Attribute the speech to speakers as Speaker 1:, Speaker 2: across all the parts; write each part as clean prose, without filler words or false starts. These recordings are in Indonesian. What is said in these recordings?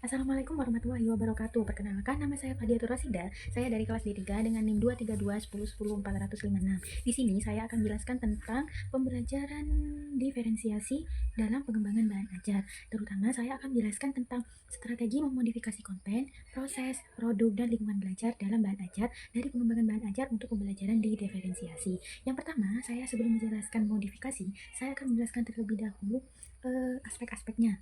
Speaker 1: Assalamualaikum warahmatullahi wabarakatuh. Perkenalkan, nama saya Fadiatur Rasida. Saya dari kelas D3 dengan NIM 23210104056. Di sini saya akan menjelaskan tentang pembelajaran diferensiasi dalam pengembangan bahan ajar. Terutama saya akan menjelaskan tentang strategi memodifikasi konten, proses, produk, dan lingkungan belajar dalam bahan ajar dari pengembangan bahan ajar untuk pembelajaran di diferensiasi. Yang pertama, saya sebelum menjelaskan modifikasi, saya akan menjelaskan terlebih dahulu aspek-aspeknya.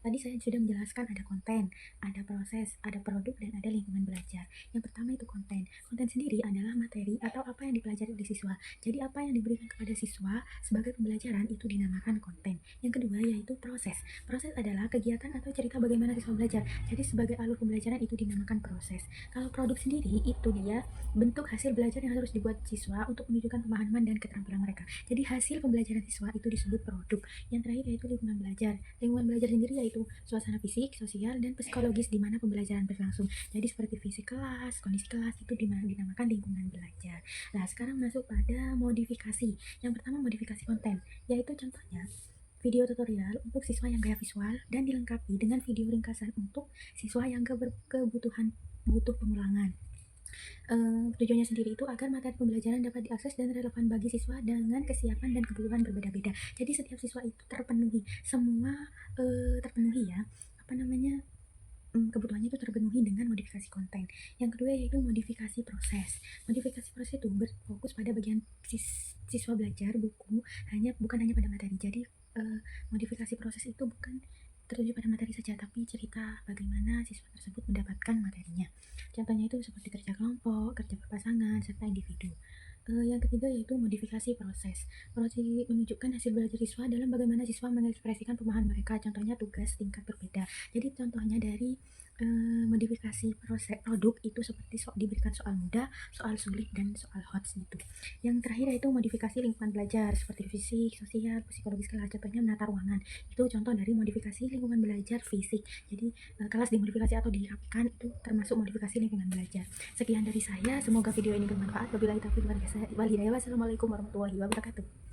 Speaker 1: Tadi saya sudah menjelaskan ada konten, ada proses, ada produk, dan ada lingkungan belajar. Yang pertama itu konten. Konten sendiri adalah materi atau apa yang dipelajari oleh siswa. Jadi apa yang diberikan kepada siswa sebagai pembelajaran itu dinamakan konten. Yang kedua yaitu proses. Proses adalah kegiatan atau cerita bagaimana siswa belajar. Jadi sebagai alur pembelajaran itu dinamakan proses. Kalau produk sendiri itu dia bentuk hasil belajar yang harus dibuat siswa untuk menunjukkan pemahaman dan keterampilan mereka. Jadi hasil pembelajaran siswa itu disebut produk. Yang terakhir yaitu lingkungan belajar. Lingkungan belajar sendiri yaitu suasana fisik, sosial, dan psikologis di mana pembelajaran berlangsung. Jadi seperti fisik kelas, kondisi kelas itu dinamakan lingkungan belajar. Nah, sekarang masuk pada modifikasi. Yang pertama modifikasi konten, yaitu contohnya video tutorial untuk siswa yang gaya visual dan dilengkapi dengan video ringkasan untuk siswa yang kebutuhan butuh pengulangan. Tujuannya sendiri itu agar materi pembelajaran dapat diakses dan relevan bagi siswa dengan kesiapan dan kebutuhan berbeda-beda. Jadi setiap siswa itu terpenuhi, semua terpenuhi ya, apa namanya, kebutuhannya itu terpenuhi dengan modifikasi konten. Yang kedua yaitu modifikasi proses. Modifikasi proses itu berfokus pada bagian siswa belajar buku, bukan hanya pada materi. Jadi modifikasi proses itu bukan tertuju pada materi saja, tapi cerita bagaimana siswa tersebut mendapatkan materinya. Contohnya itu seperti kerja kelompok, kerja berpasangan, serta individu. Yang ketiga yaitu modifikasi proses. Proses menunjukkan hasil belajar siswa dalam bagaimana siswa mengekspresikan pemahaman mereka. Contohnya tugas tingkat berbeda. Jadi contohnya dari modifikasi proses produk itu seperti diberikan soal mudah, soal sulit, dan soal hot gitu. Yang terakhir yaitu modifikasi lingkungan belajar seperti fisik, sosial, psikologis kelas. Contohnya menata ruangan. Itu contoh dari modifikasi lingkungan belajar fisik. Jadi kelas dimodifikasi atau dirapikan itu termasuk modifikasi lingkungan belajar. Sekian dari saya, semoga video ini bermanfaat. Wabillahi taufiq wal hidayah. Wassalamualaikum warahmatullahi wabarakatuh.